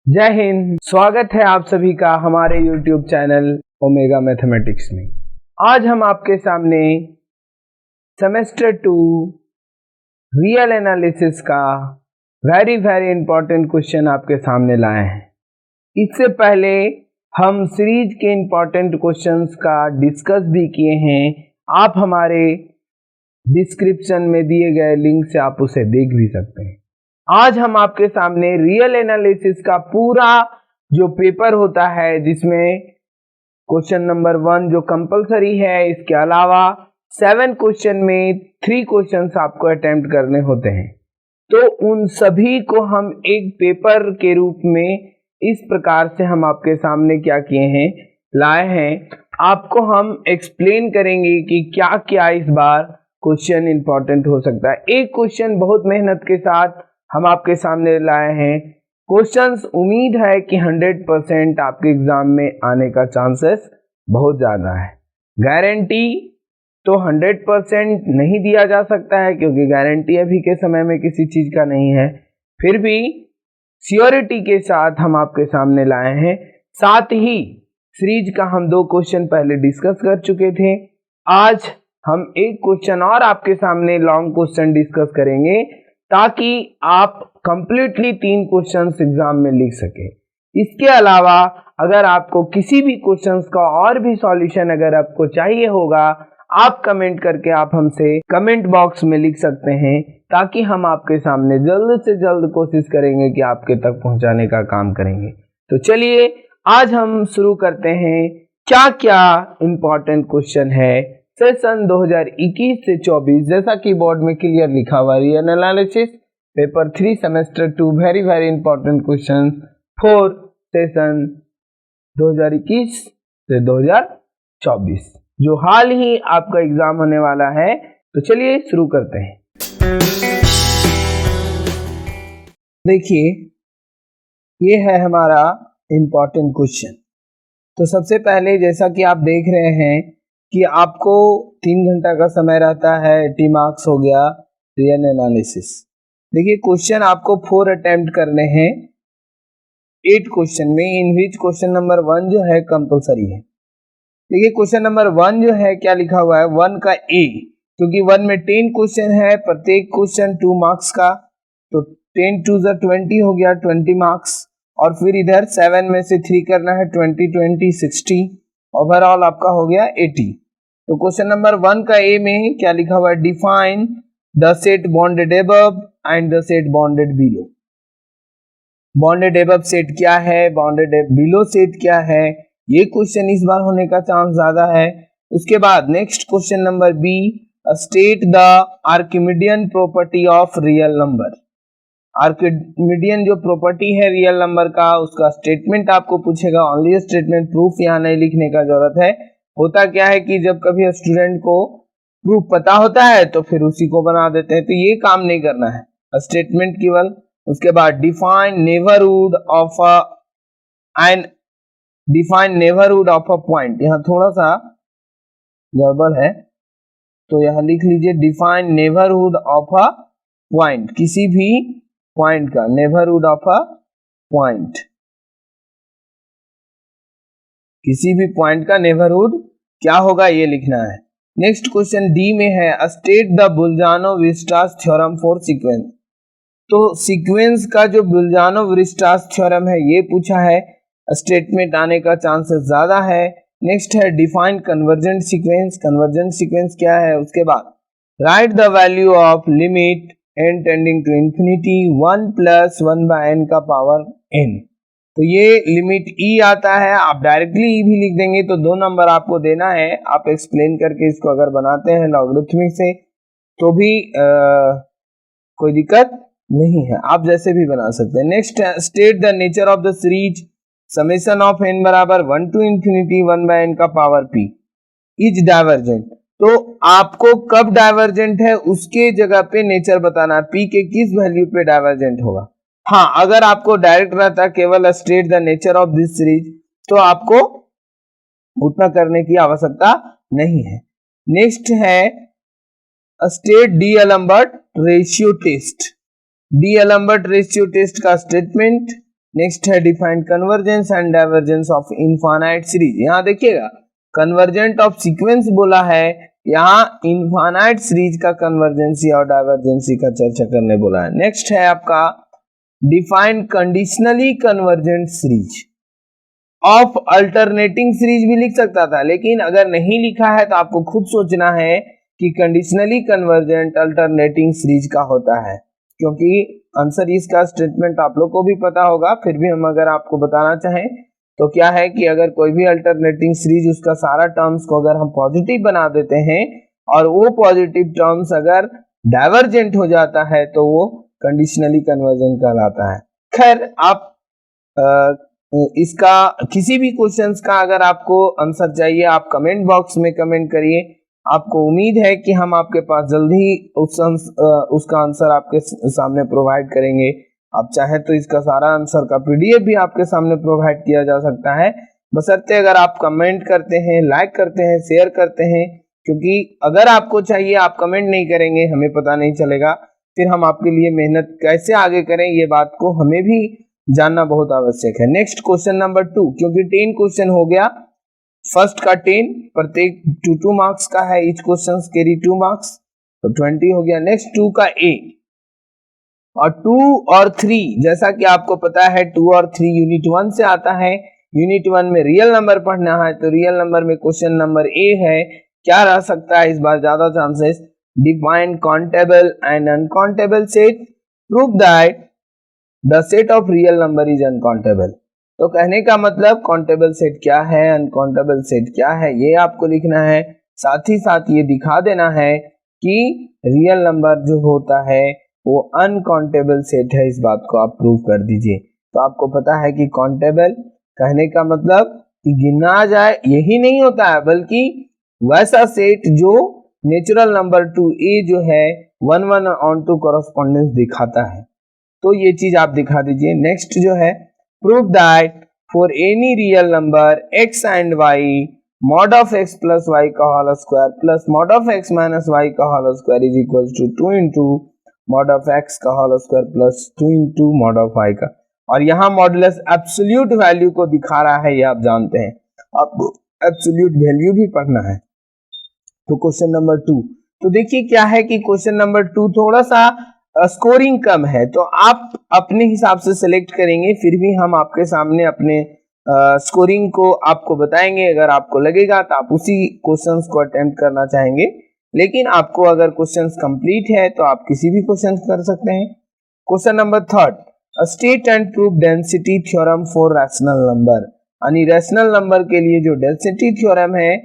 जय हिंद। स्वागत है आप सभी का हमारे YouTube चैनल ओमेगा मैथमेटिक्स में। आज हम आपके सामने सेमेस्टर 2 रियल एनालिसिस का वेरी इंपॉर्टेंट क्वेश्चन आपके सामने लाए हैं। इससे पहले हम सीरीज के इंपॉर्टेंट क्वेश्चंस का डिस्कस भी किए हैं। आप हमारे डिस्क्रिप्शन में दिए गए लिंक से आप उसे देख भी सकते हैं। आज हम आपके सामने रियल एनालिसिस का पूरा जो पेपर होता है, जिसमें क्वेश्चन नंबर 1 जो कंपलसरी है, इसके अलावा 7 क्वेश्चन में 3 क्वेश्चंस आपको अटेम्प्ट करने होते हैं। तो उन सभी को हम एक पेपर के रूप में इस प्रकार से हम आपके सामने क्या किए हैं, लाए हैं। आपको हम एक्सप्लेन करेंगे कि क्या क्या इस बार क्वेश्चन इंपॉर्टेंट हो सकता है। एक क्वेश्चन बहुत मेहनत के साथ हम आपके सामने लाए हैं। क्वेश्चंस उम्मीद है कि 100% आपके एग्जाम में आने का चांसेस बहुत ज़्यादा है। गारंटी तो 100% नहीं दिया जा सकता है, क्योंकि गारंटी अभी के समय में किसी चीज़ का नहीं है। फिर भी श्योरिटी के साथ हम आपके सामने लाए हैं। साथ ही सीरीज का हम 2 क्वेश्चन पहले डिस्कस कर चुके थे। आज हम एक क्वेश्चन और आपके सामने लॉन्ग क्वेश्चन डिस्कस करेंगे, ताकि आप कंप्लीटली 3 क्वेश्चंस एग्जाम में लिख सके। इसके अलावा अगर आपको किसी भी क्वेश्चंस का और भी सॉल्यूशन अगर आपको चाहिए होगा, आप कमेंट करके आप हमसे कमेंट बॉक्स में लिख सकते हैं, ताकि हम आपके सामने जल्द से जल्द कोशिश करेंगे कि आपके तक पहुंचाने का काम करेंगे। तो चलिए आज हम शुरू करते हैं। क्या क्या इंपॉर्टेंट क्वेश्चन है सेशन 2021 से 24, जैसा कि बोर्ड में क्लियर लिखा हुआ real analysis paper 3 semester 2 very important question for session 2021 से 2024, जो हाल ही आपका एग्जाम होने वाला है। तो चलिए शुरू करते हैं। देखिए, ये है हमारा इंपॉर्टेंट क्वेश्चन। तो सबसे पहले जैसा कि आप देख रहे हैं कि आपको 3 घंटा का समय रहता है। 80 मार्क्स हो गया रियल एनालिसिस। देखिए, क्वेश्चन आपको 4 अटेम्प्ट करने हैं 8 क्वेश्चन में, इन विच क्वेश्चन नंबर 1 जो है कंपलसरी है। देखिए, क्वेश्चन नंबर 1 जो है क्या लिखा हुआ है, 1 का ए, क्योंकि 1 में 10 क्वेश्चन है, प्रत्येक क्वेश्चन 2 मार्क्स का, तो 10 2 20 हो गया 20 मार्क्स। और फिर इधर 7 में से 3 करना है, 20 20 60, ओवरऑल आपका हो गया 80। तो क्वेश्चन नंबर 1 का ए में क्या लिखा हुआ है, define the set bonded above and the set bonded below. Bonded above set क्या है, बॉन्डेड बिलो सेट क्या है, ये क्वेश्चन इस बार होने का चांस ज्यादा है। उसके बाद next question number B, state the Archimedean property of real number. Archimedean जो प्रॉपर्टी है रियल नंबर का, उसका स्टेटमेंट आपको पूछेगा। ओनली स्टेटमेंट, प्रूफ यहाँ नहीं लिखने का जरूरत है। होता क्या है कि जब कभी स्टूडेंट को प्रूफ पता होता है तो फिर उसी को बना देते हैं, तो ये काम नहीं करना है, स्टेटमेंट केवल। उसके बाद define neighbourhood of a point, यहाँ थोड़ा सा गड़बड़ है, तो यहाँ लिख लीजिए define neighbourhood of a point, किसी भी पॉइंट का नेबरहुड ऑफ अ पॉइंट, किसी भी पॉइंट का नेबरहुड क्या होगा ये लिखना है। नेक्स्ट क्वेश्चन डी में है, state the Bolzano Weierstrass theorem for sequence. तो सीक्वेंस का जो बुल्जानो-विस्टास थ्योरम है ये पूछा है, स्टेटमेंट आने का चांसेस ज्यादा है। नेक्स्ट है define convergent sequence, convergent sequence क्या है। उसके बाद right the value of limit n tending to infinity 1 + 1/n का पावर n। तो ये लिमिट e आता है, आप डायरेक्टली e भी लिख देंगे तो 2 नंबर आपको देना है। आप एक्सप्लेन करके इसको अगर बनाते हैं लॉगरिथमिक से तो भी कोई दिक्कत नहीं है, आप जैसे भी बना सकते हैं। Next state the nature of the series summation of n बराबर 1 to infinity 1/n का पावर p इज डाइवर्जेंट। तो आपको कब डाइवर्जेंट है उसके जगह पे नेचर बताना है, p के किस वैल्यू पे डाइवर्जेंट होगा। हाँ, अगर आपको डायरेक्ट रहता केवल state the nature of this series तो आपको उतना करने की आवश्यकता नहीं है। नेक्स्ट है state d'Alembert ratio test. D'Alembert ratio test का स्टेटमेंट नेक्स्ट है defined convergence and divergence of infinite series. यहाँ देखिएगा कन्वर्जेंट ऑफ सीक्वेंस बोला है, यहाँ इनफाइनाइट सीरीज का कन्वर्जेंसी और डाइवर्जेंसी का चर्चा करने बोला है। नेक्स्ट है आपका defined conditionally convergent series of alternating series भी लिख सकता था, लेकिन अगर नहीं लिखा है तो आपको खुद सोचना है कि कंडीशनली कन्वर्जेंट अल्टरनेटिंग सीरीज का होता है, क्योंकि आंसर इसका स्टेटमेंट आप लोग को भी पता होगा, फिर भी हम अगर आपको बताना चाहें तो क्या है कि अगर कोई भी अल्टरनेटिंग सीरीज उसका सारा टर्म्स को अगर हम पॉजिटिव बना देते हैं और वो पॉजिटिव टर्म्स अगर डाइवर्जेंट हो जाता है तो वो कंडीशनली कन्वर्जेंट कहलाता है। खैर आप इसका किसी भी क्वेश्चंस का अगर आपको आंसर चाहिए आप कमेंट बॉक्स में कमेंट करिए। आपको उम्मीद है कि हम आपके पास जल्दी ही उसका आंसर आपके सामने प्रोवाइड करेंगे। आप चाहे तो इसका सारा आंसर का पीडीएफ भी आपके सामने प्रोवाइड किया जा सकता है, बशर्ते अगर आप कमेंट करते हैं, लाइक करते हैं, शेयर करते हैं, क्योंकि अगर आपको चाहिए आप कमेंट नहीं करेंगे हमें पता नहीं चलेगा, फिर हम आपके लिए मेहनत कैसे आगे करें ये बात को हमें भी जानना बहुत आवश्यक है। नेक्स्ट क्वेश्चन नंबर 2, क्योंकि 10 क्वेश्चन हो गया, फर्स्ट का 10 प्रत्येक 2 मार्क्स का है, ईच क्वेश्चन कैरी 2 मार्क्स, तो 20 हो गया। नेक्स्ट 2 का ए, और 2 और 3 जैसा कि आपको पता है 2 और 3 यूनिट 1 से आता है। यूनिट 1 में रियल नंबर पढ़ना है, तो रियल नंबर में क्वेश्चन नंबर ए है, क्या रह सकता है इस बार ज्यादा chances, define countable and uncountable set, prove that the set of real number is uncountable. तो कहने का मतलब काउंटेबल सेट क्या है, अनकाउंटेबल सेट क्या है, ये आपको लिखना है। साथ ही साथ ये दिखा देना है कि रियल नंबर जो होता है वो अनकाउंटेबल सेट है, इस बात को आप प्रूव कर दीजिए। तो आपको पता है कि काउंटेबल कहने का मतलब कि गिना जाए यही नहीं होता है, बल्कि वैसा सेट जो नेचुरल नंबर टू ए जो है 1 1 ऑन टू कॉरेस्पॉन्डेंस दिखाता है, तो ये चीज आप दिखा दीजिए। नेक्स्ट जो है prove that for any real number x and y mod of x plus y का whole square plus mod of x minus y का whole square is equal to 2 into mod of x का whole square plus 2 into mod of y का, और यहाँ modulus absolute value को दिखा रहा है, ये आप जानते हैं, आपको एब्सोल्यूट वैल्यू भी पढ़ना है। तो क्वेश्चन नंबर 2, तो देखिए क्या है कि क्वेश्चन नंबर 2 थोड़ा सा स्कोरिंग कम है, तो आप अपने हिसाब से सिलेक्ट करेंगे, फिर भी हम आपके सामने अपने स्कोरिंग को आपको बताएंगे। अगर आपको लगेगा तो आप उसी क्वेश्चंस को अटेम्प्ट करना चाहेंगे, लेकिन आपको अगर क्वेश्चंस कंप्लीट है तो आप किसी भी क्वेश्चन कर सकते हैं। Question number 3, state and prove density theorem for rational number, यानी रैशनल नंबर के लिए जो डेंसिटी थ्योरम है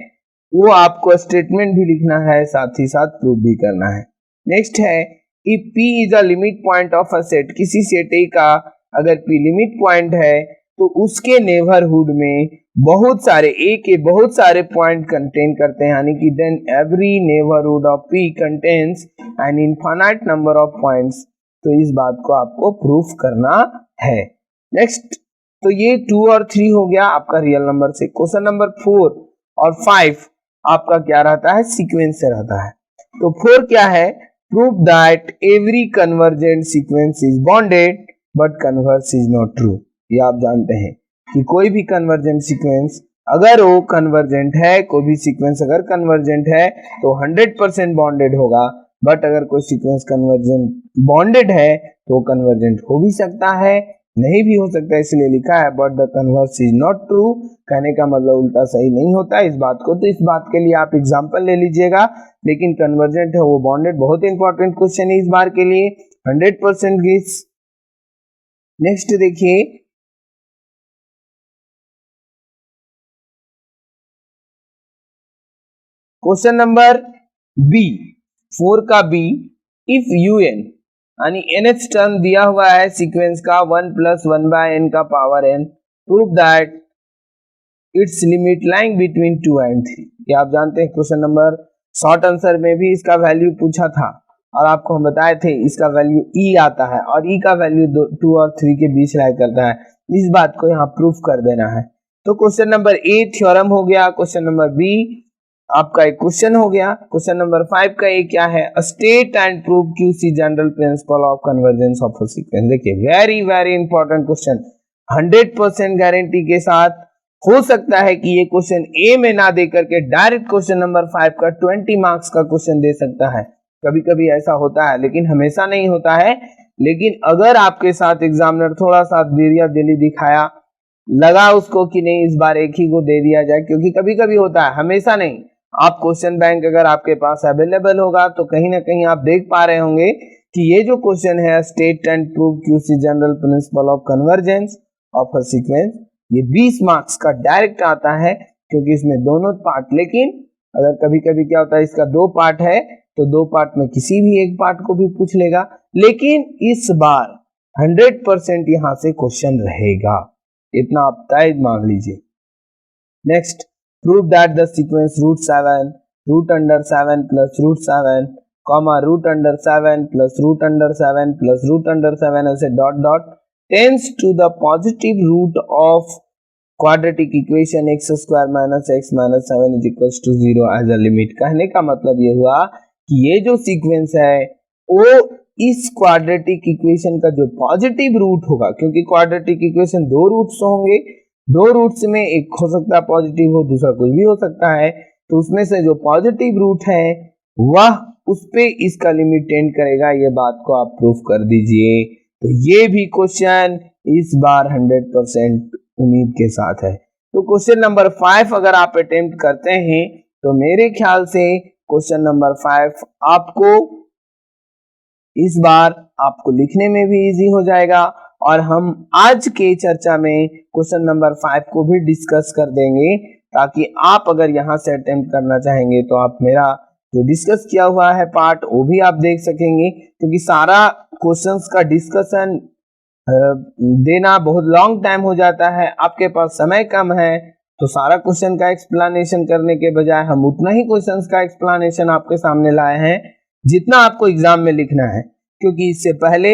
वो आपको स्टेटमेंट भी लिखना है, साथ ही साथ प्रूव भी करना है। नेक्स्ट है if P is a limit point of a set, किसी सेट A का अगर P लिमिट पॉइंट है तो उसके नेबरहुड में बहुत सारे A के बहुत सारे पॉइंट कंटेन करते हैं, यानी कि then every neighbourhood of P contains an infinite number of points, तो इस बात को आपको प्रूफ करना है। नेक्स्ट, तो ये 2 और 3 हो गया आपका रियल नंबर से। क्वेश्चन नंबर 4 और 5 आपका क्या रहता है, सीक्वेंस से रहता है। तो 4 क्या है, prove that every convergent sequence is bonded but converse is not true. ये आप जानते हैं कि कोई भी कन्वर्जेंट सीक्वेंस अगर वो कन्वर्जेंट है, कोई भी सीक्वेंस अगर कन्वर्जेंट है तो 100% बॉन्डेड होगा, बट अगर कोई सीक्वेंस कन्वर्जेंट बॉन्डेड है तो कन्वर्जेंट हो भी सकता है, नहीं भी हो सकता, इसलिए लिखा है but the converse is not true, कहने का मतलब उल्टा सही नहीं होता इस बात को। तो इस बात के लिए आप एग्जांपल ले लीजिएगा, लेकिन कन्वर्जेंट है वो बॉन्डेड, बहुत इंपॉर्टेंट क्वेश्चन है इस बार के लिए, 100% गेस। नेक्स्ट देखिए क्वेश्चन नंबर बी, 4 का बी, इफ un यानी nth टर्म दिया हुआ है सीक्वेंस का 1 + 1/n का power n, prove that it's limit lying between 2 and 3। ये आप जानते हैं क्वेश्चन नंबर शॉर्ट आंसर में भी इसका वैल्यू पूछा था और आपको हम बताए थे इसका वैल्यू e आता है और e का वैल्यू 2 और 3 के बीच लाई करता है, इस बात को यहाँ प्रूफ कर देना है। तो क्वेश्चन नंबर ए थ्योरम हो गया, क्वेश्चन नंबर बी आपका एक क्वेश्चन हो गया। क्वेश्चन नंबर 5 का ये क्या है, state and prove QC general principle of convergence of a sequence. देखिए वेरी इंपॉर्टेंट क्वेश्चन, 100% गारंटी के साथ हो सकता है कि ये क्वेश्चन ए में ना दे करके डायरेक्ट क्वेश्चन नंबर 5 का 20 मार्क्स का क्वेश्चन दे सकता है। कभी कभी ऐसा होता है, लेकिन हमेशा नहीं होता है। लेकिन अगर आपके साथ एग्जामिनर थोड़ा सा धीरिया दिली दिखाया, लगा उसको कि नहीं इस बार एक ही को दे दिया जाए, क्योंकि कभी कभी होता है, हमेशा नहीं। आप क्वेश्चन बैंक अगर आपके पास अवेलेबल होगा तो कहीं ना कहीं आप देख पा रहे होंगे कि ये जो क्वेश्चन है state and prove QC general principle of convergence of a sequence, ये 20 मार्क्स का डायरेक्ट आता है, क्योंकि इसमें दोनों पार्ट। लेकिन अगर कभी कभी क्या होता है, इसका 2 पार्ट है तो 2 पार्ट में किसी भी एक पार्ट को भी पूछ लेगा। लेकिन इस बार 100% यहां से क्वेश्चन रहेगा, इतना आप तय मान लीजिए। Next, prove that the sequence √7 √7 plus √7 comma √7 plus √7 plus √7 ऐसे dot dot tends to the positive root of quadratic equation x² - x - 7 = 0 as a limit. कहने का मतलब ये हुआ कि ये जो सीक्वेंस है वो इस क्वाड्रेटिक इक्वेशन का जो पॉजिटिव रूट होगा, क्योंकि क्वाड्रेटिक इक्वेशन 2 रूट्स होंगे, 2 रूट्स में एक हो सकता है पॉजिटिव हो, दूसरा कुछ भी हो सकता है, तो उसमें से जो पॉजिटिव रूट है वह उस पे इसका लिमिट टेंड करेगा। ये बात को आप प्रूफ कर दीजिए। तो ये भी क्वेश्चन इस बार 100% उम्मीद के साथ है। तो क्वेश्चन नंबर 5 अगर आप अटेम्प्ट करते हैं तो मेरे ख्याल से क्वेश्चन नंबर 5 आपको इस बार आपको लिखने में भी इजी हो जाएगा, और हम आज के चर्चा में क्वेश्चन नंबर 5 को भी डिस्कस कर देंगे, ताकि आप अगर यहां से अटेम्प्ट करना चाहेंगे तो आप मेरा जो डिस्कस किया हुआ है पार्ट वो भी आप देख सकेंगे, क्योंकि सारा क्वेश्चंस का डिस्कशन देना बहुत लॉन्ग टाइम हो जाता है, आपके पास समय कम है, तो सारा क्वेश्चन का एक्सप्लेनेशन करने के बजाय हम उतना ही क्वेश्चंस का एक्सप्लेनेशन आपके सामने लाए हैं जितना आपको एग्जाम में लिखना है। क्योंकि इससे पहले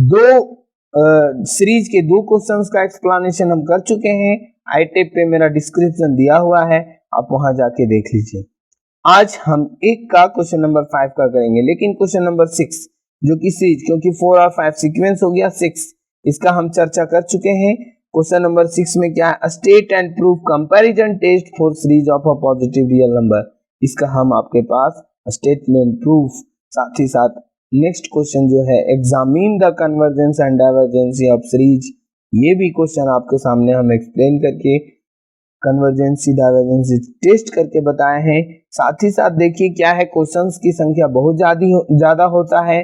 2 सीरीज के 2 क्वेश्चंस का एक्सप्लेनेशन हम कर चुके हैं, iTap पे मेरा डिस्क्रिप्शन दिया हुआ है, आप वहां जाके देख लीजिए। आज हम एक का क्वेश्चन नंबर 5 का करेंगे, लेकिन क्वेश्चन नंबर 6 जो कि सीरीज, क्योंकि 4 और 5 सीक्वेंस हो गया, 6 इसका हम चर्चा कर चुके हैं। क्वेश्चन नंबर 6 में क्या है, state and proof comparison test for series of a positive real number. इसका हम आपके पास स्टेटमेंट प्रूफ, साथ ही साथ नेक्स्ट क्वेश्चन जो है examine the convergence and divergency of series, ये भी क्वेश्चन आपके सामने हम एक्सप्लेन करके कन्वर्जेंसी डाइवर्जेंसी टेस्ट करके बताए हैं। साथ ही साथ देखिए क्या है, क्वेश्चंस की संख्या बहुत ज्यादा होता है,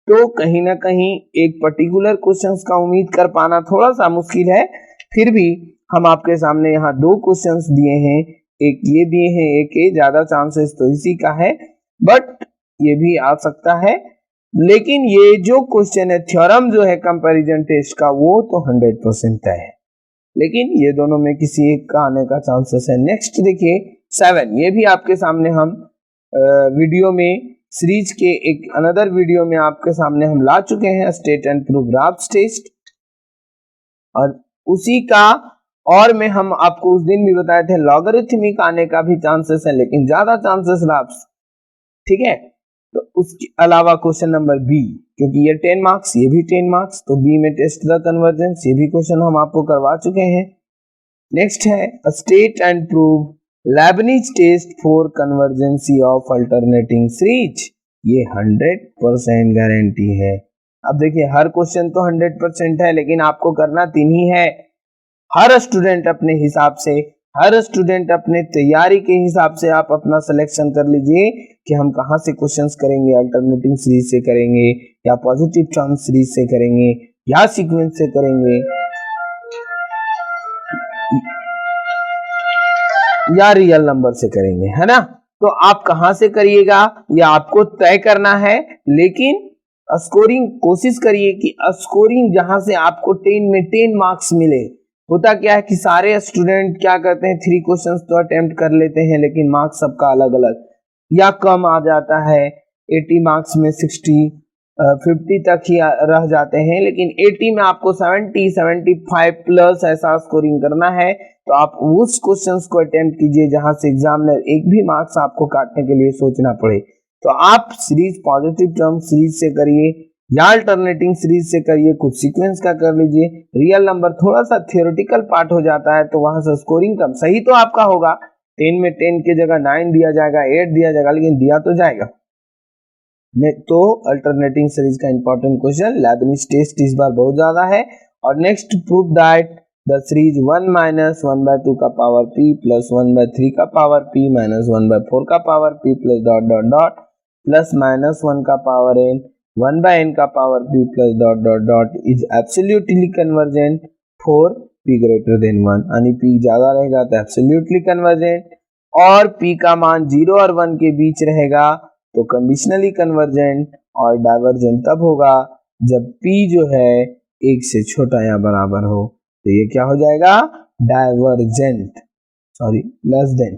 तो कहीं ना कहीं एक पर्टिकुलर क्वेश्चंस का उम्मीद कर पाना थोड़ा सा मुश्किल है। फिर भी हम आपके सामने यहाँ 2 क्वेश्चंस दिए हैं, एक ये दिए हैं, एक ये, ज्यादा चांसेस तो इसी का है, बट ये भी आ सकता है। लेकिन ये जो क्वेश्चन है थ्योरम जो है कंपैरिजन टेस्ट का, वो तो 100% तय है, लेकिन ये दोनों में किसी एक का आने का चांसेस है। नेक्स्ट देखिए 7, ये भी आपके सामने हम वीडियो में सीरीज के एक अनदर वीडियो में आपके सामने हम ला चुके हैं, state and proof graphs test, और उसी का और में हम आपको उस दिन भी बताए थे लॉगरिथमिक आने का भी चांसेस है, लेकिन ज्यादा चांसेस ग्राफ्स, ठीक है। तो उसके अलावा क्वेश्चन नंबर बी, क्योंकि ये 10 मार्क्स, ये भी 10 मार्क्स, तो बी में टेस्ट द कन्वर्जेंस, ये भी क्वेश्चन हम आपको करवा चुके हैं। नेक्स्ट है state and prove Leibniz test for convergency of alternating series, ये 100% गारंटी है। अब देखिए हर क्वेश्चन तो 100% है, लेकिन आपको करना 3 ही है। हर स्टूडेंट अपने हिसाब से, हर स्टूडेंट अपने तैयारी के हिसाब से आप अपना सिलेक्शन कर लीजिए कि हम कहां से क्वेश्चंस करेंगे, अल्टरनेटिंग सीरीज से करेंगे या पॉजिटिव टर्म सीरीज से करेंगे या सीक्वेंस से करेंगे या रियल नंबर से करेंगे, है ना। तो आप कहां से करिएगा ये आपको तय करना है, लेकिन स्कोरिंग कोशिश करिए कि स्कोरिंग जहां से आपको 10 में 10 मार्क्स मिले। होता क्या है कि सारे स्टूडेंट क्या करते हैं, 3 क्वेश्चंस तो अटेम्प्ट कर लेते हैं, लेकिन मार्क्स सबका अलग अलग या कम आ जाता है। 80 मार्क्स में 60 50 तक ही रह जाते हैं, लेकिन 80 में आपको 70 75 प्लस ऐसा स्कोरिंग करना है। तो आप उस क्वेश्चंस को अटेम्प्ट कीजिए जहां से एग्जामिनर एक भी मार्क्स आपको काटने के लिए सोचना पड़े। तो आप सीरीज पॉजिटिव टर्म सीरीज से करिए या अल्टरनेटिंग सीरीज से करिए, कुछ सीक्वेंस का कर लीजिए। रियल नंबर थोड़ा सा थियोरेटिकल पार्ट हो जाता है तो वहां से स्कोरिंग कम, सही तो आपका होगा 10 में 10 की जगह 9 दिया जाएगा, 8 दिया जाएगा, लेकिन दिया तो जाएगा। तो अल्टरनेटिंग सीरीज का इंपॉर्टेंट क्वेश्चन, लेबनिज टेस्ट इस बार बहुत ज्यादा है। और next, prove that the series 1 minus 1/2 का पावर p प्लस 1/3 का पावर p माइनस 1/4 का power p plus dot dot dot plus minus 1 का पावर n 1/n का power p plus dot dot dot is absolutely convergent for p greater than 1, यानी p ज्यादा रहेगा तो absolutely convergent, और p का मान 0 और 1 के बीच रहेगा तो कंडीशनली कन्वर्जेंट, और डाइवर्जेंट तब होगा जब p जो है 1 से छोटा या बराबर हो, तो ये क्या हो जाएगा, डाइवर्जेंट, सॉरी लेस देन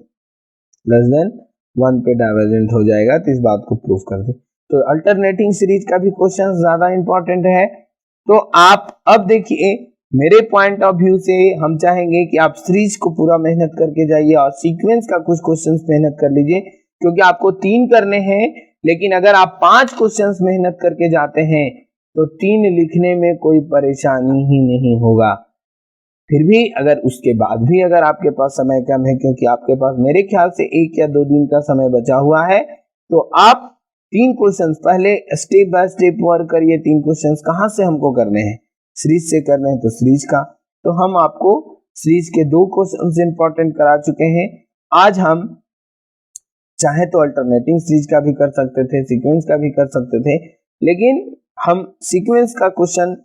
1 पे डाइवर्जेंट हो जाएगा। तो इस बात को प्रूव कर दे। तो अल्टरनेटिंग सीरीज का भी क्वेश्चन ज्यादा इंपॉर्टेंट है। तो आप अब देखिए, मेरे पॉइंट ऑफ व्यू से हम चाहेंगे कि आप सीरीज को पूरा मेहनत करके जाइए और सीक्वेंस का कुछ क्वेश्चंस मेहनत कर लीजिए, क्योंकि आपको 3 करने हैं, लेकिन अगर आप 5 क्वेश्चंस मेहनत करके जाते हैं तो 3 लिखने में कोई परेशानी ही नहीं होगा। फिर भी अगर उसके बाद भी अगर आपके पास समय कम है, क्योंकि आपके पास मेरे ख्याल से 1 या 2 दिन का समय बचा हुआ है, तो आप 3 क्वेश्चंस पहले स्टेप बाय स्टेप वर्क करिए। 3 क्वेश्चंस कहां से हमको करने हैं, सीरीज से करने हैं, तो सीरीज का तो हम आपको सीरीज के 2 क्वेश्चंस इंपॉर्टेंट करा चुके हैं। आज हम चाहे तो अल्टरनेटिंग सीरीज का भी कर सकते थे, सीक्वेंस का भी कर सकते थे, लेकिन हम सीक्वेंस का क्वेश्चन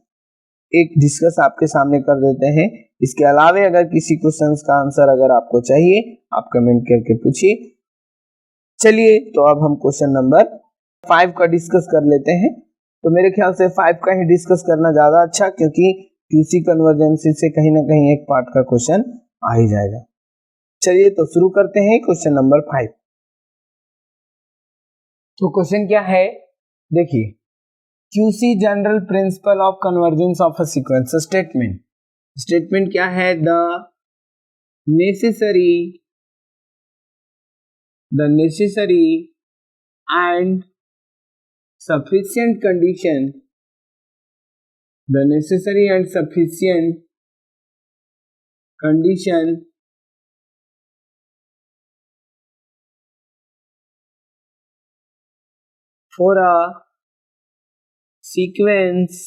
एक डिस्कस आपके सामने कर देते हैं। इसके अलावे अगर किसी क्वेश्चन का आंसर अगर आपको चाहिए, आप कमेंट करके पूछिए। चलिए, तो अब हम क्वेश्चन नंबर 5 का डिस्कस कर लेते हैं। तो मेरे ख्याल से 5 का ही डिस्कस करना ज्यादा अच्छा, क्योंकि क्यूसी कन्वर्जेंसी से कहीं ना कहीं एक पार्ट का क्वेश्चन आ ही जाएगा। चलिए, तो शुरू करते हैं क्वेश्चन नंबर 5। तो क्वेश्चन क्या है, देखिए, QC general principle of convergence of a sequence statement क्या है, the necessary and sufficient condition for a sequence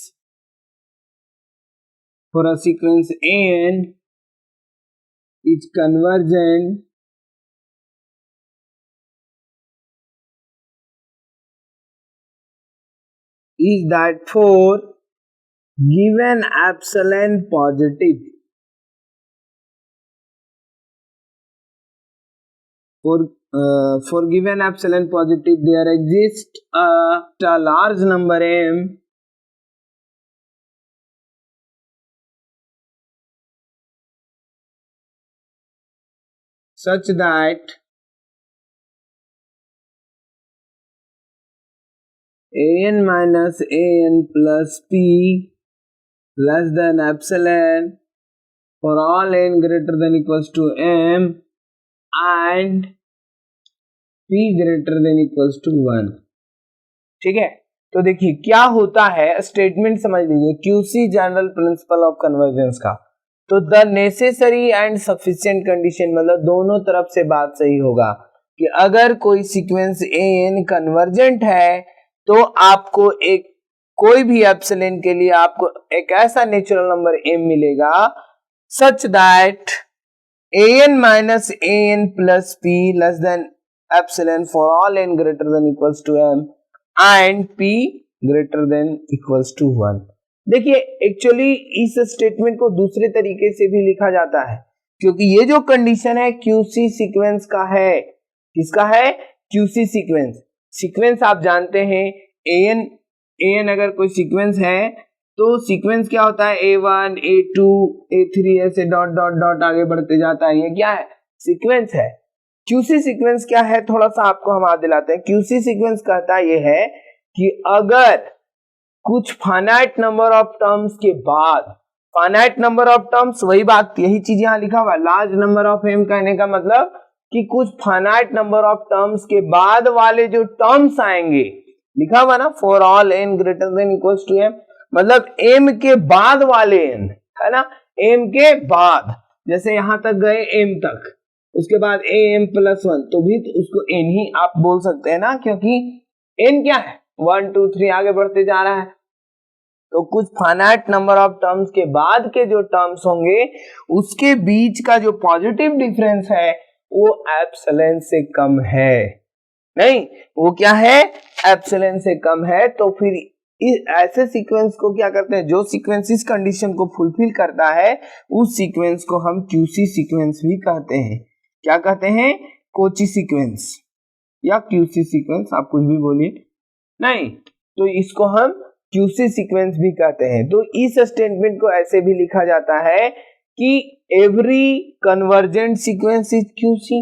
n is convergent is that for given epsilon positive, for given epsilon positive there exists a large number m such that an minus an plus p less than epsilon for all n greater than equals to m and p greater than equals to 1। ठीक है, तो देखिए क्या होता है, statement समझ लीजिए, QC general principle of convergence का। तो the necessary and sufficient condition, मतलब दोनों तरफ से बात सही होगा कि अगर कोई सीक्वेंस एन कन्वर्जेंट है तो आपको एक कोई भी एप्सिलॉन के लिए आपको एक ऐसा नेचुरल नंबर m मिलेगा such that an minus an plus p less than epsilon for all n greater than equals to m and p greater than equals to 1। देखिए, एक्चुअली इस स्टेटमेंट को दूसरे तरीके से भी लिखा जाता है, क्योंकि ये जो कंडीशन है QC सीक्वेंस का है। किसका है? QC सीक्वेंस आप जानते हैं, an अगर कोई सीक्वेंस है तो सीक्वेंस क्या होता है, A1 A2 A3 ऐसे डॉट डॉट डॉट आगे बढ़ते जाता है। ये क्या है? सीक्वेंस है। QC सीक्वेंस क्या है, थोड़ा सा आपको हम याद दिलाते हैं। QC सीक्वेंस कहता ये है कि अगर कुछ फाइनाइट नंबर ऑफ टर्म्स के बाद, फाइनाइट नंबर ऑफ टर्म्स, वही बात, यही चीज यहां लिखा हुआ है, लार्ज नंबर ऑफ m कहने का मतलब कि कुछ फाइनाइट नंबर ऑफ टर्म्स के बाद वाले जो टर्म्स आएंगे लिखा हुआ ना, for all n greater than equals to m, मतलब m के बाद वाले n, है ना, m के बाद, जैसे यहां तक गए m तक, उसके बाद am प्लस 1, तो भी उसको n ही आप बोल सकते हैं ना, क्योंकि n क्या है, 1 2 3 आगे बढ़ते जा रहा है। तो कुछ फाइनाइट नंबर ऑफ टर्म्स के बाद के जो टर्म्स होंगे उसके बीच का जो पॉजिटिव डिफरेंस है वो एप्सिलॉन से कम है, नहीं वो क्या है, एप्सिलॉन से कम है। तो फिर ऐसे सीक्वेंस को क्या करते हैं, जो सीक्वेंस इस कंडीशन को फुलफिल करता है उस सीक्वेंस को हम क्यूसी सीक्वेंस भी कहते हैं। क्या कहते हैं, कोची सीक्वेंस या क्यूसी सीक्वेंस, आप कुछ भी बोलिए, नहीं तो इसको हम क्यूसी सीक्वेंस भी कहते हैं। तो इस स्टेटमेंट को ऐसे भी लिखा जाता है कि every convergent sequence is QC,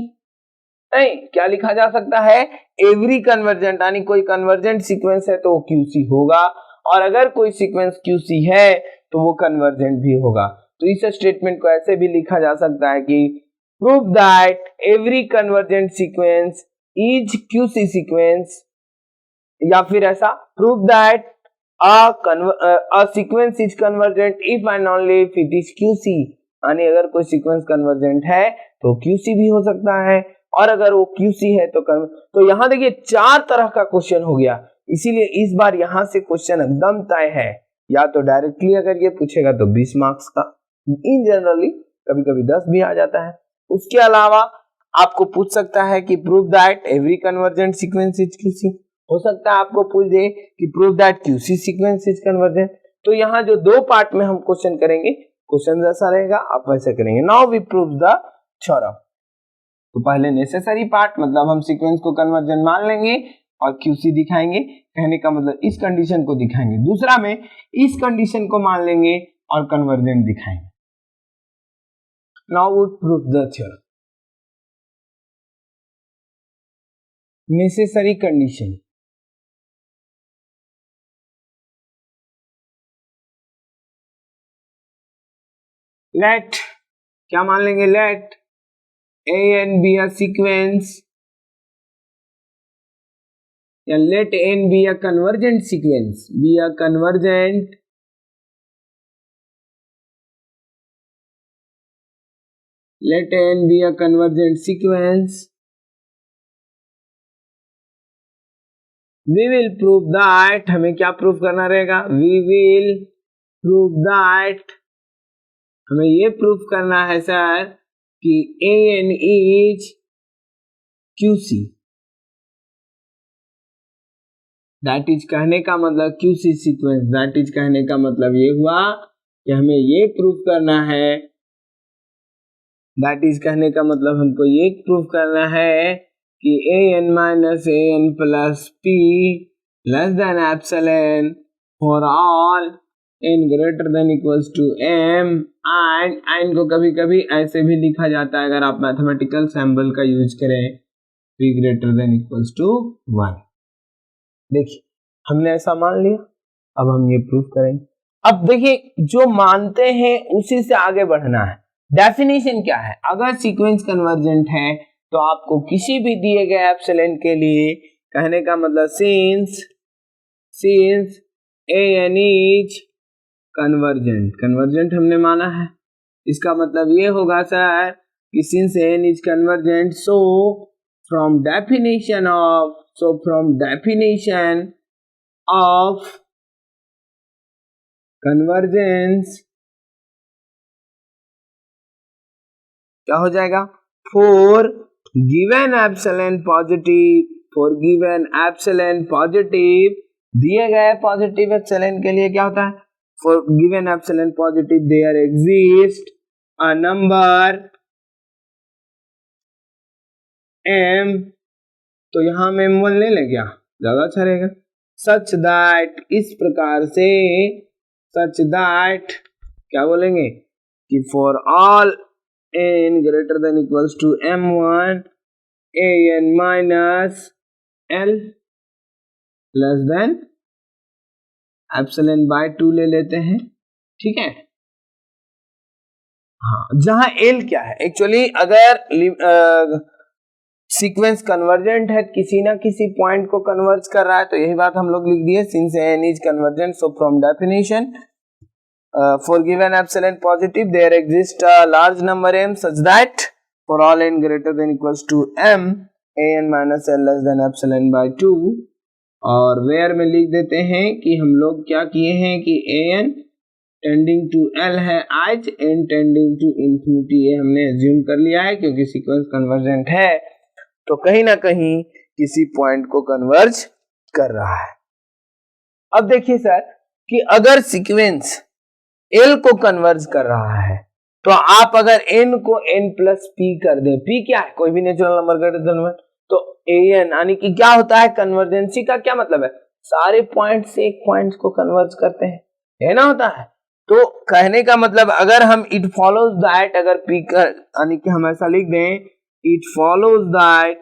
नहीं क्या लिखा जा सकता है, एवरी कन्वर्जेंट, यानी कोई कन्वर्जेंट सीक्वेंस है तो वो क्यूसी होगा, और अगर कोई सीक्वेंस क्यूसी है तो वो कन्वर्जेंट भी होगा। तो इस स्टेटमेंट को ऐसे भी लिखा जा सकता है कि prove that every convergent sequence is Cauchy sequence, या फिर ऐसा prove that a sequence is convergent if and only if it is QC, यानी अगर कोई सीक्वेंस कन्वर्जेंट है तो QC भी हो सकता है, और अगर वो QC है तो यहाँ देखिए 4 तरह का क्वेश्चन हो गया, इसीलिए इस बार यहाँ से क्वेश्चन एकदम तय है, या तो डायरेक्टली अगर ये पूछेगा तो 20 मार्क्स का, इन जनरली कभी कभी 10 भी आ जाता है। उसके अलावा आपको पूछ सकता है कि prove that every convergent sequence is QC, हो सकता है आपको पूछ दे कि prove that QC sequence is convergent. तो यहाँ जो 2 पार्ट में हम क्वेश्चन करेंगे, क्वेश्चन जैसा रहेगा आप वैसे करेंगे। Now we prove the theorem. तो पहले नेसेसरी पार्ट, मतलब हम सीक्वेंस को कन्वर्जेंट मान लेंगे और क्यूसी दिखाएंगे, कहने का मतलब इस कंडीशन को दिखाएंगे। दूसरा में इस कंडीशन को मान लेंगे और कन्वर्जेंट दिखाएंगे। Now we prove the theorem. Necessary condition, let क्या मान लेंगे, let a and b a sequence, या let n be a convergent sequence, be a convergent let n be a convergent sequence, we will prove that, हमें क्या prove करना रहेगा, we will prove that, हमें ये प्रूव करना है sir कि an is QC, that is कहने का मतलब QC सीक्वेंस, दैट इज कहने का मतलब ये हुआ कि हमें ये प्रूव करना है, दैट इज कहने का मतलब हमको ये प्रूव करना है कि an minus an plus p less than epsilon for all n greater than equals to m, and को कभी कभी ऐसे भी लिखा जाता है अगर आप मैथमेटिकल सिंबल का यूज करें, p greater than equals to 1। देखिए हमने ऐसा मान लिया, अब हम ये प्रूफ करेंगे। अब देखिए जो मानते हैं उसी से आगे बढ़ना है। डेफिनेशन क्या है, अगर सीक्वेंस कन्वर्जेंट है तो आपको किसी भी दिए गए एप्सिलॉन के लिए, कहने का मतलब since an is convergent, convergent हमने माना है, इसका मतलब ये होगा सर कि since an is convergent, so from definition of convergence क्या हो जाएगा, for given epsilon positive, दिए गए पॉजिटिव एप्सिलॉन के लिए क्या होता है, for given epsilon positive there exists a number m, तो यहां में m1 ले लें क्या, ज्यादा अच्छा रहेगा, सच दैट, इस प्रकार से, सच दैट क्या बोलेंगे कि for all n greater than equals to m1 an minus l less than epsilon by 2 ले लेते हैं, ठीक है। हाँ, जहां l क्या है, एक्चुअली अगर सीक्वेंस कन्वर्जेंट है, किसी ना किसी पॉइंट को कन्वर्ज कर रहा है, तो यही बात हम लोग लिख दिए, since n is convergent, so from definition for given epsilon positive there exists a large number m such that for all n greater than equals to m an minus l less than epsilon by 2, और where में लिख देते हैं कि हम लोग क्या किए हैं कि an टेंडिंग टू l है आज, n टेंडिंग टू इंफिनिटी ये हमने एज्यूम कर लिया है क्योंकि सीक्वेंस कन्वर्जेंट है तो कहीं ना कहीं किसी पॉइंट को कन्वर्ज कर रहा है। अब देखिए सर कि अगर सीक्वेंस L को कन्वर्ज कर रहा है तो आप अगर n को n प्लस p कर दें, p क्या है, कोई भी नेचुरल नंबर ग्रेटर देन 1, तो an यानी कि क्या होता है, कन्वर्जेंसी का क्या मतलब है, सारे पॉइंट से एक पॉइंट को कन्वर्ज करते हैं, है ना, होता है। तो कहने का मतलब अगर हम इट फॉलोज दैट, अगर p कर यानी कि हम ऐसा लिख दें, इट फॉलोज दैट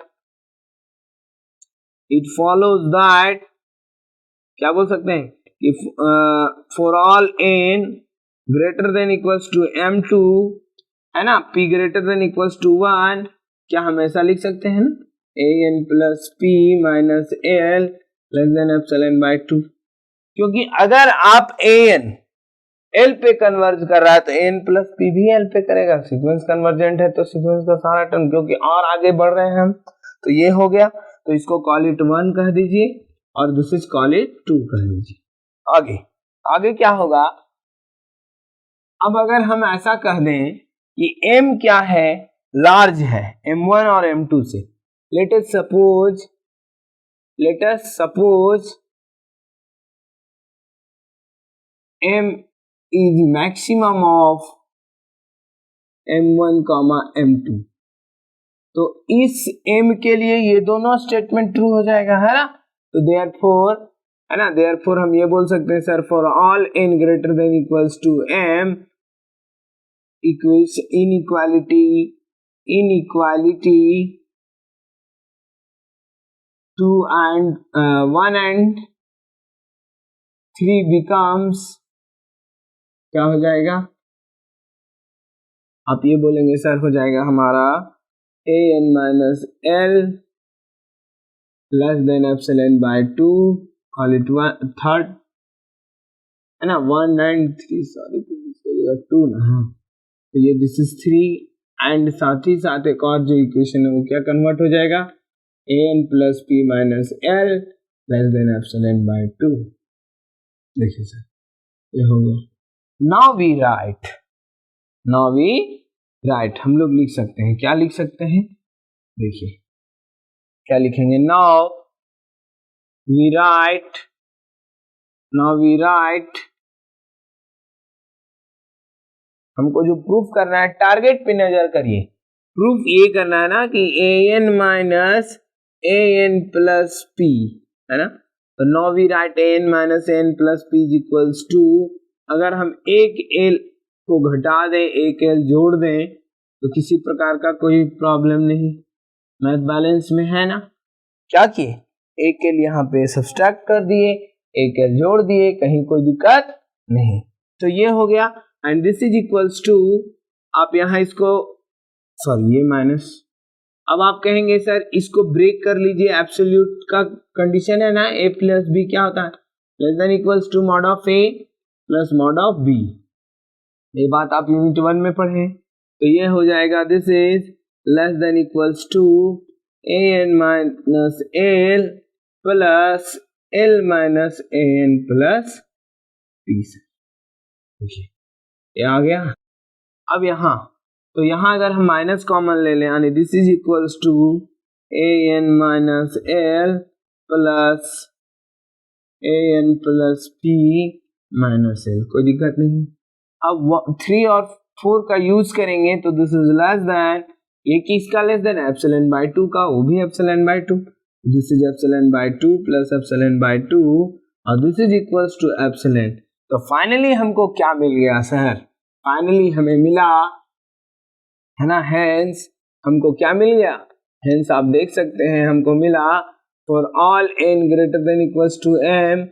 क्या बोल सकते हैं कि for all n greater than equals to m2 है ना, p greater than equals to 1, क्या हम ऐसा लिख सकते हैं ना, an plus p minus l less than epsilon by 2, क्योंकि अगर आप an l पे कन्वर्ज कर रहा है तो n प्लस p भी l पे करेगा, सीक्वेंस कन्वर्जेंट है तो सीक्वेंस का सारा टर्म, क्योंकि और आगे बढ़ रहे हैं हम, तो ये हो गया, तो इसको कॉल इट 1 कह दीजिए और दिस इज कॉल इट 2 कह दीजिए। आगे क्या होगा, अब अगर हम ऐसा कह दें कि m क्या है, लार्ज है m1 और m2 से, let us suppose m is maximum of m1 m2, तो इस m के लिए ये दोनों स्टेटमेंट ट्रू हो जाएगा, है ना, तो देयरफॉर है ना, देयरफॉर हम ये बोल सकते हैं sir for all n greater than equals to m inequality 2 and 1 and 3 becomes क्या हो जाएगा, आप ये बोलेंगे सर हो जाएगा हमारा an minus l less than epsilon by 2, call it third है ना, 1 and 3 सॉरी 2 ना, तो ये दिस इज 3 एंड साथ ही साथ एक और जो इक्वेशन है वो क्या कन्वर्ट हो जाएगा, an plus p minus l less than epsilon by 2, देखिए सर ये हो गया। नाउ वी राइट हम लोग लिख सकते हैं, क्या लिख सकते हैं, देखिए क्या लिखेंगे, नाउ वी राइट हमको जो प्रूफ करना है, टारगेट पे नजर करिए, प्रूफ ये करना है ना कि an minus an plus p है ना, तो now we write an minus n plus p is equals to, अगर हम एक l को घटा दें एक l जोड़ दें तो किसी प्रकार का कोई प्रॉब्लम नहीं, मैथ बैलेंस में है ना, क्या किए एक l यहाँ पे सब्सट्रैक्ट कर दिए, एक l जोड़ दिए, कहीं कोई दिक्कत नहीं, तो ये हो गया and this is equals to, आप यहाँ इसको सॉरी ये माइनस, अब आप कहेंगे सर इसको ब्रेक कर लीजिए, एब्सोल्यूट का कंडीशन है ना, a प्लस बी क्या होता है, less than equals to mod of a plus mod of b, ये बात आप यूनिट 1 में पढ़े, तो ये हो जाएगा this is less than equals to an minus l plus l minus an plus b, देखिए ये आ गया। अब यहाँ तो यहाँ अगर हम माइनस कॉमन ले लें यानी this is equals to an minus l plus p minus l, कोई दिक्कत नहीं। अब 3 और 4 का यूज करेंगे तो दिस इज लेस देन, ये किसका लेस देन, एप्सिलॉन बाय 2 का, वो भी epsilon by 2, this is epsilon by 2 plus epsilon by 2 और this is equals to epsilon, तो फाइनली हमको क्या मिल गया सर, फाइनली हमें मिला है ना, हेंस हमको क्या मिल गया, हेंस आप देख सकते हैं हमको मिला for all n greater than equals to m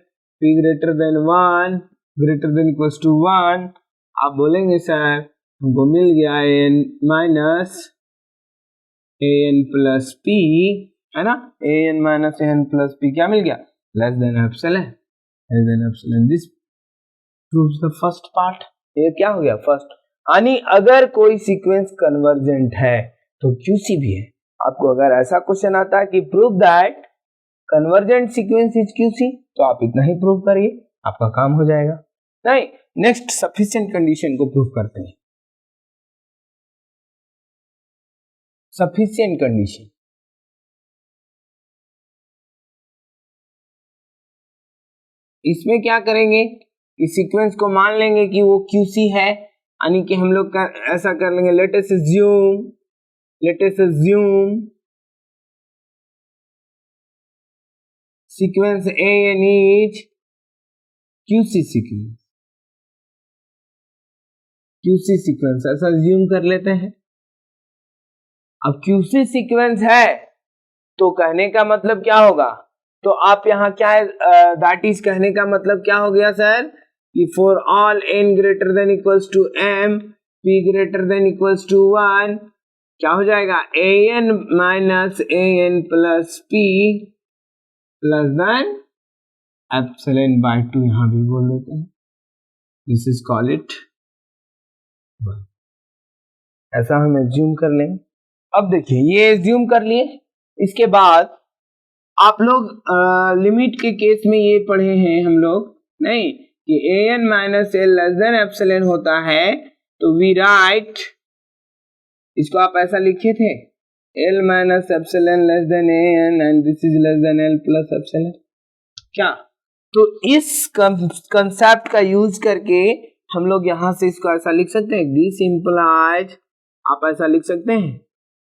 p greater than 1 greater than equals to 1, आप बोलेंगे सर हमको मिल गया n minus A N plus P, है ना, A N minus A N plus P क्या मिल गया, less than epsilon, less than epsilon. This proves the first part. ये क्या हो गया, फर्स्ट। यानी अगर कोई सीक्वेंस कन्वर्जेंट है तो क्यूसी भी है। आपको अगर ऐसा क्वेश्चन आता है कि prove that convergent sequence is QC, तो आप इतना ही प्रूव करिए, आपका काम हो जाएगा। नहीं, नेक्स्ट सफिशिएंट कंडीशन को प्रूव करते हैं। सफिशिएंट कंडीशन, इसमें क्या करेंगे कि सीक्वेंस को मान लेंगे कि वो क्यूसी है, यानी कि हम लोग ऐसा कर लेंगे, let us assume sequence A N is Cauchy sequence, Cauchy sequence ऐसा अज्यूम कर लेते हैं। अब क्यूसी सीक्वेंस है तो कहने का मतलब क्या होगा, तो आप यहाँ क्या है, दैट इज कहने का मतलब क्या हो गया सर, कि for all n greater than equals to m, p greater than equals to 1, क्या हो जाएगा, an minus an plus p plus then epsilon by 2, यहां भी बोल देते हैं, दिस इज कॉल इट, ऐसा हम एज्यूम कर लेंगे। अब देखिए ये एज्यूम कर लिए, इसके बाद आप लोग लिमिट के केस में ये पढ़े हैं हम लोग, नहीं, कि a N minus l less than epsilon होता है, तो वी राइट, इसको आप ऐसा लिखे थे, L minus epsilon less than A N and this is less than L plus epsilon, क्या, तो इस कंसेप्ट का यूज करके हम लोग यहां से इसको ऐसा लिख सकते हैं, दिस इंप्लाइज, आप ऐसा लिख सकते हैं,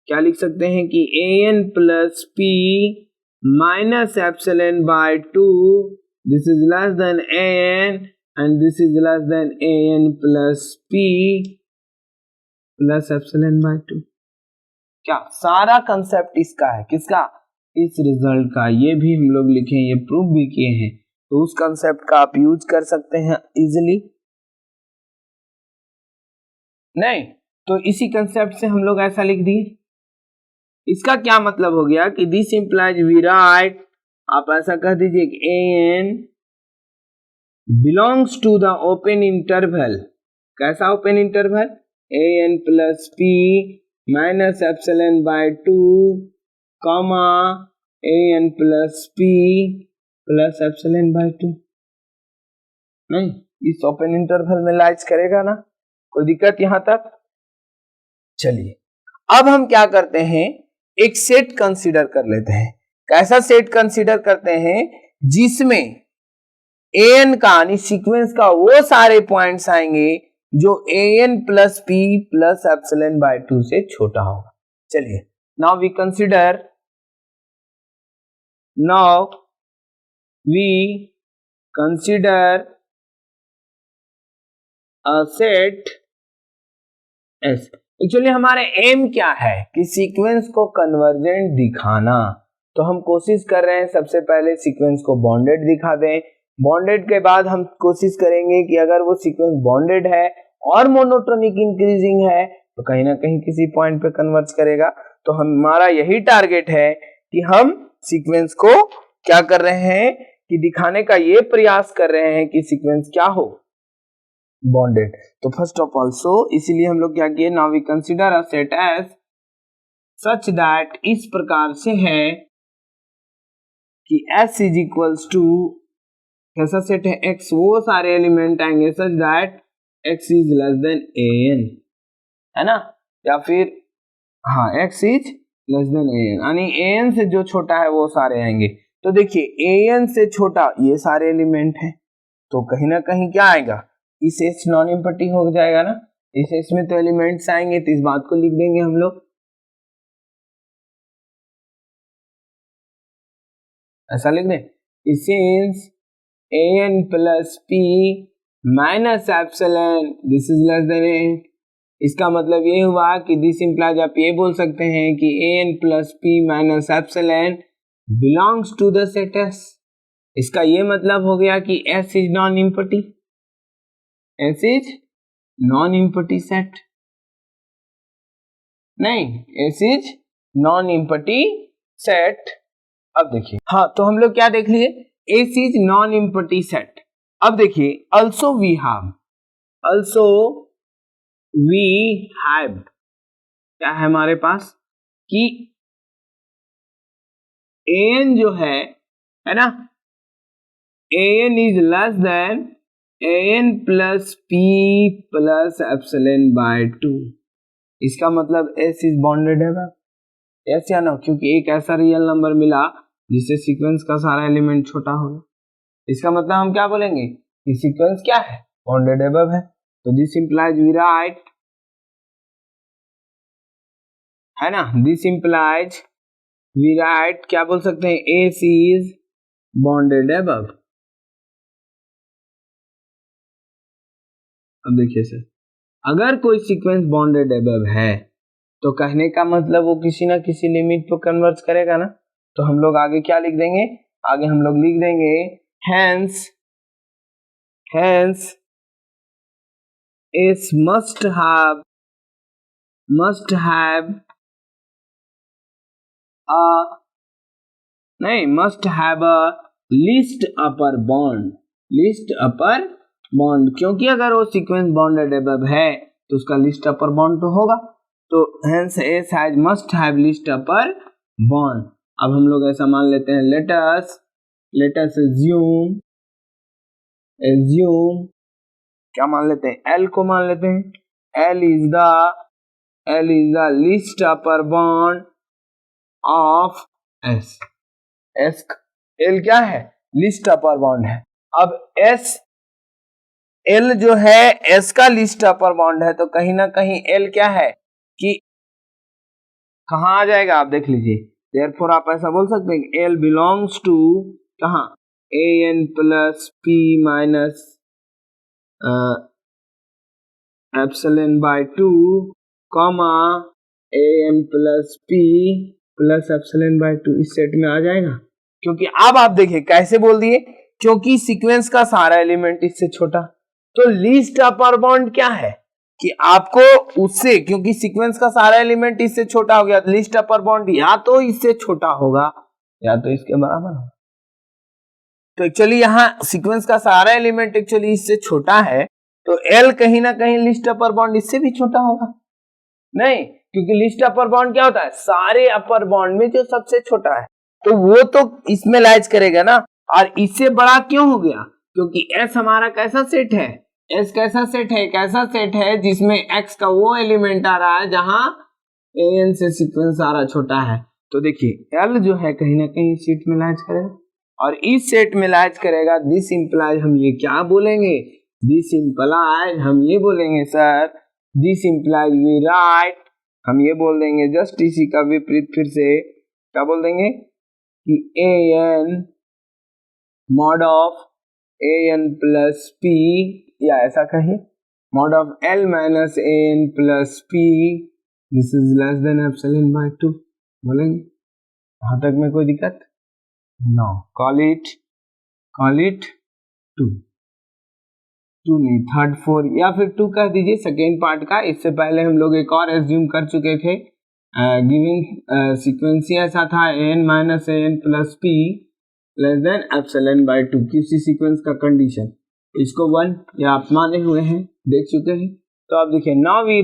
क्या लिख सकते हैं कि a N plus p minus epsilon by 2, this is less than A N and this is less than A N plus p plus epsilon by 2। क्या सारा कंसेप्ट इसका है, किसका, इस रिजल्ट का, ये भी हम लोग लिखे, ये प्रूव भी किए हैं, तो उस कंसेप्ट का आप यूज कर सकते हैं इजिली। नहीं तो इसी कंसेप्ट से हम लोग ऐसा लिख दिए, इसका क्या मतलब हो गया कि दिस इंप्लाइज वी राइट, आप ऐसा कह दीजिए कि a n belongs to the open interval, कैसा open interval, a N plus p minus epsilon by 2 comma a N plus p plus epsilon by 2। नहीं, इस ओपन इंटरवल में लाइज करेगा ना, कोई दिक्कत यहां तक। चलिए अब हम क्या करते हैं, एक सेट कंसीडर कर लेते हैं। कैसा सेट कंसीडर करते हैं, जिसमें एन का यानी सीक्वेंस का वो सारे पॉइंट्स आएंगे जो a N plus p plus epsilon by 2 से छोटा होगा। चलिए now we consider, now we consider a set S. Actually हमारे एम क्या है कि सीक्वेंस को कन्वर्जेंट दिखाना, तो हम कोशिश कर रहे हैं सबसे पहले सीक्वेंस को बॉन्डेड दिखा दें, बॉन्डेड के बाद हम कोशिश करेंगे कि अगर वो सीक्वेंस बॉन्डेड है और मोनोटोनिक इंक्रीजिंग है तो कहीं ना कहीं किसी पॉइंट पे कन्वर्ज करेगा। तो हमारा यही टारगेट है कि हम सीक्वेंस को क्या कर रहे हैं कि दिखाने का ये प्रयास कर रहे हैं कि सीक्वेंस क्या हो, बॉन्डेड। तो फर्स्ट ऑफ ऑल इसीलिए हम लोग क्या किए, now we consider a set as such that, इस प्रकार से है कि S इज इक्वल्स टू, कैसा सेट है, X वो सारे एलिमेंट आएंगे such that X is less than AN, है ना, या फिर हाँ X is less than AN, यानी AN से जो छोटा है वो सारे आएंगे। तो देखिए AN से छोटा ये सारे एलिमेंट हैं, तो कहीं ना कहीं क्या आएगा, इस एस नॉन एम्प्टी हो जाएगा ना, इस एस में तो एलिमेंट्स आएंगे, तो इस बात को लिख देंगे हम लोग, ऐसा लिख दें, since an plus p minus epsilon this is less then a, इसका मतलब ये हुआ कि दिस इंप्लाइज, आप ये बोल सकते हैं कि an plus p minus epsilon belongs to the set S। इसका ये मतलब हो गया कि S is non empty, S is non empty set, नहीं S is non empty set. अब देखिए, हाँ तो हम लोग क्या देख लिए, S is non empty set. अब देखिए also we have क्या है हमारे पास कि an जो है ना, an is less than an plus p plus epsilon by 2। इसका मतलब s is bonded है ना, yes या no, क्योंकि एक ऐसा रियल नंबर मिला जिससे सीक्वेंस का सारा एलिमेंट छोटा होगा। इसका मतलब हम क्या बोलेंगे कि सीक्वेंस क्या है, बॉन्डेड एबव है। तो दिस इंप्लाइज वी राइट, है ना, दिस इंप्लाइज वी राइट क्या बोल सकते हैं, एस इज बॉन्डेड एबव। अब देखिए सर, अगर कोई सीक्वेंस बॉन्डेड एबव है तो कहने का मतलब वो किसी ना किसी लिमिट पर कन्वर्ज करेगा ना। तो हम लोग आगे क्या लिख देंगे, आगे हम लोग लिख देंगे hence S must have a least upper bond, क्योंकि अगर वो सीक्वेंस बॉन्डेड एबव है तो उसका लीस्ट अपर बॉन्ड तो होगा। तो hence S must have least upper bond। अब हम लोग ऐसा मान लेते हैं, let us assume क्या मान लेते हैं, L को मान लेते हैं, L is the least upper bond of S। L क्या है, लीस्ट अपर बॉन्ड है। अब L जो है S का लीस्ट अपर बॉन्ड है, तो कहीं ना कहीं L क्या है कि कहां आ जाएगा, आप देख लीजिए। देयरफॉर आप ऐसा बोल सकते हैं कि L बिलोंग्स टू कहां, an plus p minus epsilon by 2 comma an plus p plus epsilon by 2 इस सेट में आ जाएगा। क्योंकि अब आप देखिए कैसे बोल दिए, क्योंकि सीक्वेंस का सारा एलिमेंट इससे छोटा। तो लीस्ट अपर बॉन्ड क्या है कि आपको उससे, क्योंकि सीक्वेंस का सारा एलिमेंट इससे छोटा हो गया, लीस्ट अपर बॉन्ड या तो इससे छोटा होगा या तो इसके बराबर होगा। तो एक्चुअली यहाँ सीक्वेंस का सारा एलिमेंट एक्चुअली इससे छोटा है, तो L कहीं ना कहीं लीस्ट अपर बॉन्ड इससे भी छोटा होगा नहीं, क्योंकि लीस्ट अपर बॉन्ड क्या होता है, सारे अपर बॉन्ड में जो सबसे छोटा है, तो वो तो इसमें लाइज करेगा ना। और इससे बड़ा क्यों हो गया, क्योंकि S हमारा कैसा सेट है, S कैसा सेट है, कैसा सेट है जिसमें X का वो एलिमेंट आ रहा है जहां an से सीक्वेंस सारा छोटा है। तो देखिए L जो है कहीं ना कहीं सेट में लाइज करेगा, और इस सेट में लाइज करेगा। दिस इंप्लाइज हम ये क्या बोलेंगे, दिस इंप्लाइज हम ये बोलेंगे sir, this implies we write, हम ये बोल देंगे जस्ट इसी का विपरीत, फिर से क्या बोल देंगे कि an mod of an plus p, या ऐसा कहिए mod of L minus an plus p, this is less than epsilon by 2 बोलेंगे। यहां तक में कोई दिक्कत नो, कॉल इट 2 नहीं, थर्ड 4 या फिर 2 कह दीजिए सेकेंड पार्ट का। इससे पहले हम लोग एक और एज्यूम कर चुके थे, गिविंग सीक्वेंस ऐसा था an minus an plus p less than epsilon by 2, किसी सीक्वेंस का कंडीशन, इसको 1 या आप माने हुए हैं, देख चुके हैं। तो आप देखिए नाउ वी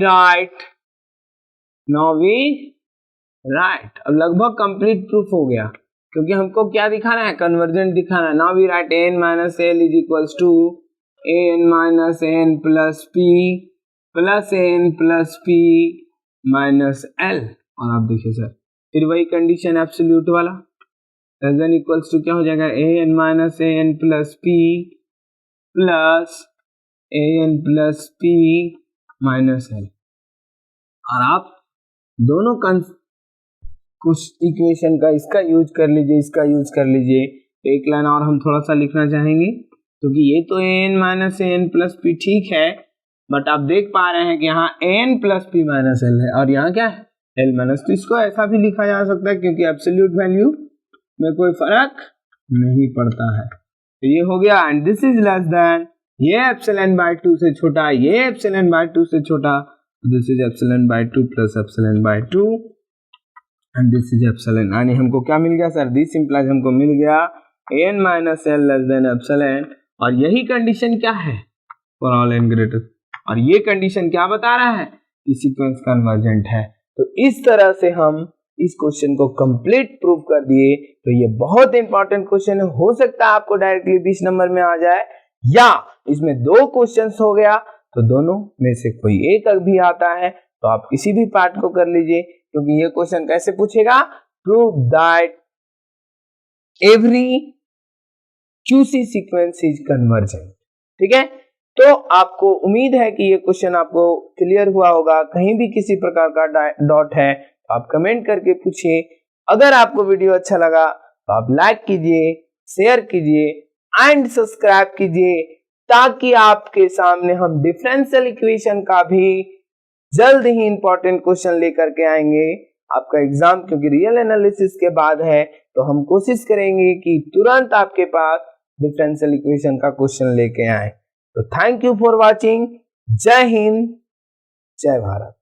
राइट, अब लगभग कंप्लीट प्रूफ हो गया, क्योंकि हमको क्या दिखाना है, कन्वर्जेंट दिखाना है। Now we write an minus l is equals to an minus n plus p plus n plus p minus l। और आप देखिए सर फिर वही कंडीशन एब्सोल्यूट वाला, लेस देन इक्वल्स टू क्या हो जाएगा, an minus n plus p plus an plus p minus l। और आप दोनों कुछ इक्वेशन का इसका यूज कर लीजिए, इसका यूज कर लीजिए। एक लाइन और हम थोड़ा सा लिखना चाहेंगे, क्योंकि ये तो an minus an plus p ठीक है, बट आप देख पा रहे हैं कि यहाँ an plus p minus l है और यहाँ क्या है l माइनस। तो इसको ऐसा भी लिखा जा सकता है, क्योंकि एब्सोल्यूट वैल्यू में कोई फर्क नहीं पड़ता है। तो ये हो गया, and this is less then, ये एप्सिलॉन बाय 2 से छोटा, ये एप्सिलॉन बाय 2 से छोटा, this is epsilon by 2 plus epsilon by 2 and this is epsilon. यानी हमको क्या मिल गया सर? दिस इंप्लाइज हमको मिल गया n minus l less than epsilon. और यही कंडीशन क्या है फॉर ऑल n ग्रेटर, और ये कंडीशन क्या बता रहा है कि सीक्वेंस कन्वर्जेंट है। तो इस तरह से हम इस क्वेश्चन को कंप्लीट प्रूव कर दिए। तो ये बहुत इंपॉर्टेंट क्वेश्चन है, हो सकता है आपको डायरेक्टली 20 नंबर में आ जाए, या इसमें 2 क्वेश्चंस हो गया तो दोनों में से कोई एक भी आता है तो आप किसी भी पार्ट को कर लीजिए, क्योंकि ये क्वेश्चन कैसे पूछेगा? Prove that every QC sequence is convergent. ठीक है, तो आपको उम्मीद है कि ये क्वेश्चन आपको क्लियर हुआ होगा। कहीं भी किसी प्रकार का डाउट है तो आप कमेंट करके पूछिए। अगर आपको वीडियो अच्छा लगा तो आप लाइक कीजिए, शेयर कीजिए एंड सब्सक्राइब कीजिए, ताकि आपके सामने हम डिफरेंशियल इक्वेशन का भी जल्द ही इंपॉर्टेंट क्वेश्चन लेकर के आएंगे आपका एग्जाम, क्योंकि रियल एनालिसिस के बाद है तो हम कोशिश करेंगे कि तुरंत आपके पास डिफरेंशियल इक्वेशन का क्वेश्चन लेके आए। तो थैंक यू फॉर वॉचिंग। जय हिंद, जय भारत।